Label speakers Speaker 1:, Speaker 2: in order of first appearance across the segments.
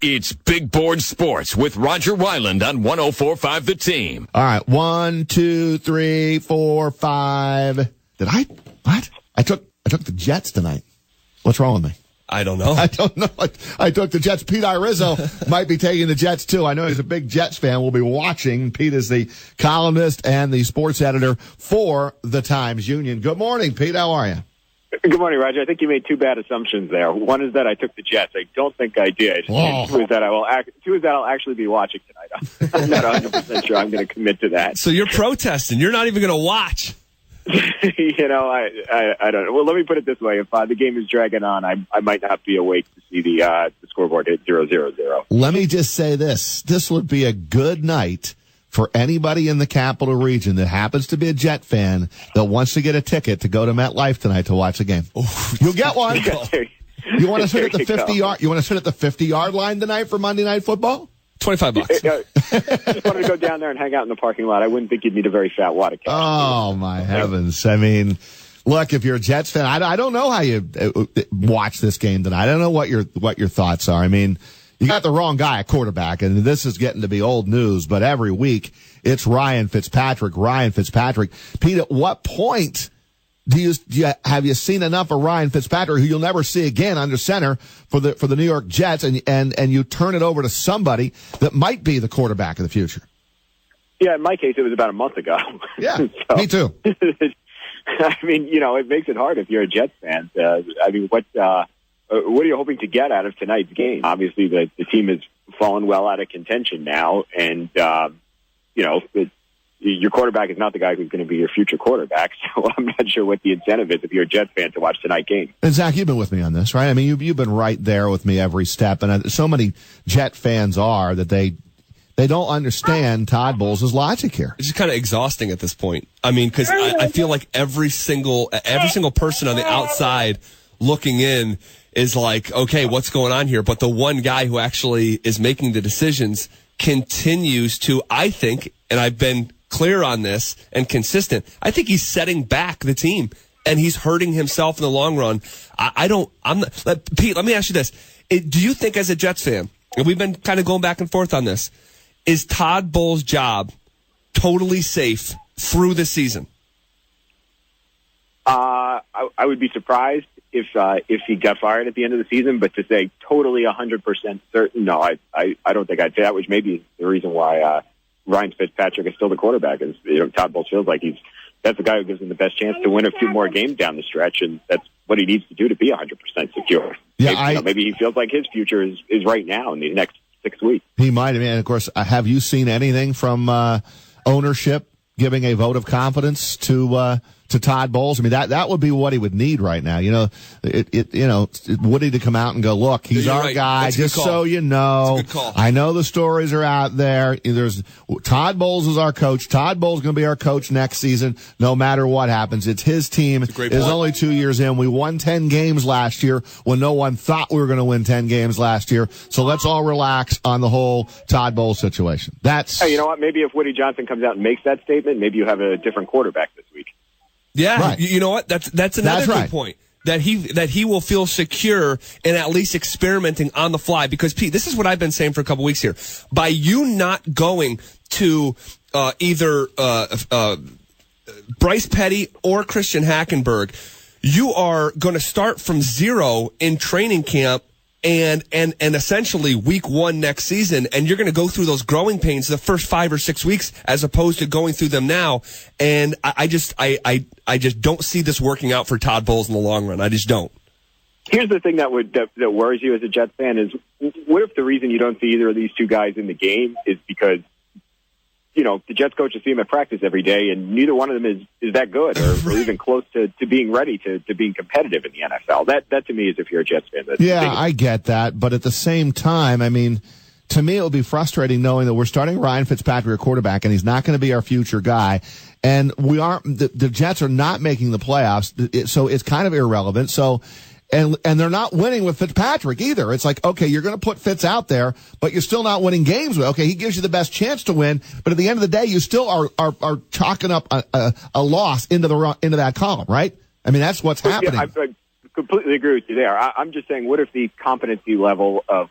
Speaker 1: It's Big Board Sports with Roger Wyland on 104.5 The Team.
Speaker 2: All right, 1, 2, 3, 4, 5. Did I? What? I took the Jets tonight. What's wrong with me?
Speaker 3: I don't know.
Speaker 2: I took the Jets. Pete Iorizzo might be taking the Jets, too. I know he's a big Jets fan. We'll be watching. Pete is the columnist and the sports editor for the Times-Union. Good morning, Pete. How are you?
Speaker 4: Good morning, Roger. I think you made two bad assumptions there. One is that I took the Jets. I don't think I did. And two is that I'll actually be watching tonight. I'm not 100% sure I'm going to commit to that.
Speaker 3: So you're protesting. You're not even going to watch.
Speaker 4: You know, I don't know. Well, let me put it this way. If the game is dragging on, I might not be awake to see the scoreboard hit 0-0-0.
Speaker 2: Let me just say this. This would be a good night for anybody in the capital region that happens to be a Jet fan that wants to get a ticket to go to MetLife tonight to watch the game. You'll get one. You want to sit at the 50-yard? You want to sit at the 50-yard line tonight for Monday Night Football?
Speaker 3: $25.
Speaker 4: Just wanted to go down there and hang out in the parking lot. I wouldn't think you'd need a very fat wad of cash.
Speaker 2: Oh my heavens! I mean, look, if you're a Jets fan, I don't know how you watch this game tonight. I don't know what your thoughts are. I mean, you got the wrong guy at quarterback, and this is getting to be old news. But every week it's Ryan Fitzpatrick. Pete, at what point have you seen enough of Ryan Fitzpatrick, who you'll never see again under center for the New York Jets, and you turn it over to somebody that might be the quarterback of the future? Yeah,
Speaker 4: in my case, it was about a month ago.
Speaker 2: Yeah, so, me too.
Speaker 4: I mean, you know, it makes it hard if you're a Jets fan. I mean, what are you hoping to get out of tonight's game? Obviously, the team has fallen well out of contention now, and you know, your quarterback is not the guy who's going to be your future quarterback, so I'm not sure what the incentive is if you're a Jets fan to watch tonight's game.
Speaker 2: And Zach, you've been with me on this, right? I mean, you've been right there with me every step, and so many Jet fans are that they don't understand Todd Bowles' logic here.
Speaker 3: It's just kind of exhausting at this point. I mean, because I feel like every single person on the outside looking in is like, okay, what's going on here? But the one guy who actually is making the decisions continues to, I think, and I've been clear on this and consistent, I think he's setting back the team and he's hurting himself in the long run. Pete, let me ask you this. Do you think as a Jets fan, and we've been kind of going back and forth on this, is Todd Bowles' job totally safe through the season?
Speaker 4: I would be surprised if he got fired at the end of the season, but to say totally 100% certain, no, I don't think I'd say that, which may be the reason why Ryan Fitzpatrick is still the quarterback. Is, you know, Todd Bowles feels like that's the guy who gives him the best chance to win a few more games down the stretch, and that's what he needs to do to be 100% secure. Yeah, maybe he feels like his future is right now in these next 6 weeks. He
Speaker 2: might. I mean, of course, have you seen anything from ownership giving a vote of confidence to Todd Bowles? I mean, that would be what he would need right now. You know, Woody to come out and go, look, he's our right guy. Just so you know, I know the stories are out there. There's Todd Bowles is our coach. Todd Bowles is going to be our coach next season, no matter what happens. It's his team. It's only 2 years in. We won 10 games last year when no one thought we were going to win 10 games last year. So let's all relax on the whole Todd Bowles situation.
Speaker 4: Hey, you know what? Maybe if Woody Johnson comes out and makes that statement, maybe you have a different quarterback this week.
Speaker 3: Yeah, right. You know what? That's another good point. That he will feel secure in at least experimenting on the fly. Because Pete, this is what I've been saying for a couple weeks here. By you not going to either Bryce Petty or Christian Hackenberg, you are going to start from zero in training camp and essentially week one next season, and you're going to go through those growing pains the first 5 or 6 weeks as opposed to going through them now. And I just don't see this working out for Todd Bowles in the long run. I just don't.
Speaker 4: Here's the thing that worries you as a Jets fan is, what if the reason you don't see either of these two guys in the game is because, you know, the Jets coaches see him at practice every day, and neither one of them is that good or even close to being ready to being competitive in the NFL. That to me is, if you're a Jets fan.
Speaker 2: I get that. But at the same time, I mean, to me, it would be frustrating knowing that we're starting Ryan Fitzpatrick at quarterback, and he's not going to be our future guy. And the Jets are not making the playoffs, so it's kind of irrelevant. So, and they're not winning with Fitzpatrick either. It's like, okay, you're going to put Fitz out there, but you're still not winning games with. Okay, he gives you the best chance to win, but at the end of the day, you still are chalking up a loss into that column, right? I mean, that's what's happening.
Speaker 4: completely agree with you there. I'm just saying, what if the competency level of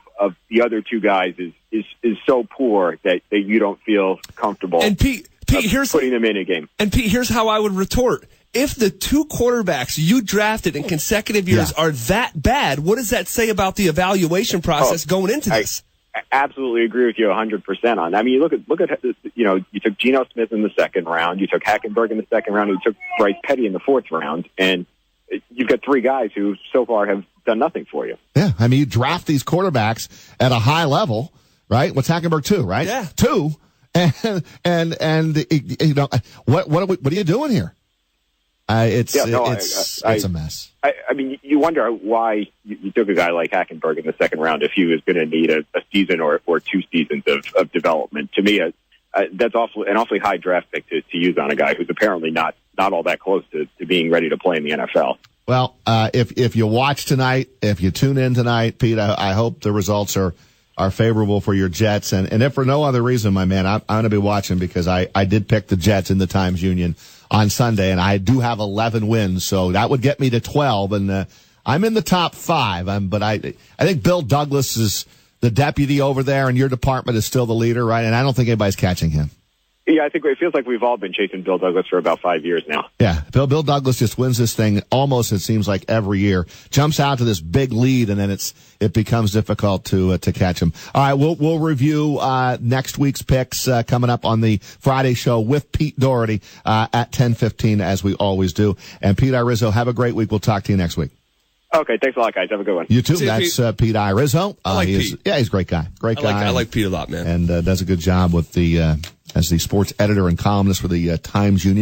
Speaker 4: the other two guys is so poor that you don't feel comfortable
Speaker 3: and Pete, here's
Speaker 4: putting them in a game?
Speaker 3: And Pete, here's how I would retort. If the two quarterbacks you drafted in consecutive years are that bad, what does that say about the evaluation process going into this?
Speaker 4: I absolutely agree with you 100% on that. I mean, you look at you took Geno Smith in the second round, you took Hackenberg in the second round, you took Bryce Petty in the fourth round, and you've got three guys who so far have done nothing for you.
Speaker 2: Yeah, I mean, you draft these quarterbacks at a high level, right? What's Hackenberg 2, right?
Speaker 3: Yeah,
Speaker 2: 2, and what are you doing here? It's a mess.
Speaker 4: I mean, you wonder why you took a guy like Hackenberg in the second round if he was going to need a season or 2 seasons of development. To me, that's an awfully high draft pick to use on a guy who's apparently not all that close to being ready to play in the NFL.
Speaker 2: Well, if you watch tonight, if you tune in tonight, Pete, I hope the results are favorable for your Jets. And if for no other reason, my man, I'm going to be watching because I did pick the Jets in the Times Union on Sunday, and I do have 11 wins, so that would get me to 12, and I'm in the top 5. But I think Bill Douglas is the deputy over there, and your department is still the leader, right? And I don't think anybody's catching him.
Speaker 4: Yeah, I think it feels like we've all been chasing Bill Douglas for about 5 years now.
Speaker 2: Yeah, Bill Douglas just wins this thing almost, it seems like, every year. Jumps out to this big lead, and then it becomes difficult to catch him. All right, we'll review next week's picks coming up on the Friday show with Pete Doherty at 10:15, as we always do. And Pete Iorizzo, have a great week. We'll talk to you next week.
Speaker 4: Okay, thanks a lot, guys. Have a good one.
Speaker 2: You too.
Speaker 3: See
Speaker 2: That's
Speaker 3: you,
Speaker 2: Pete Iorizzo.
Speaker 3: I like Pete.
Speaker 2: Yeah, he's a great guy.
Speaker 3: I like Pete a lot, man.
Speaker 2: And does a good job with as the sports editor and columnist for the Times Union.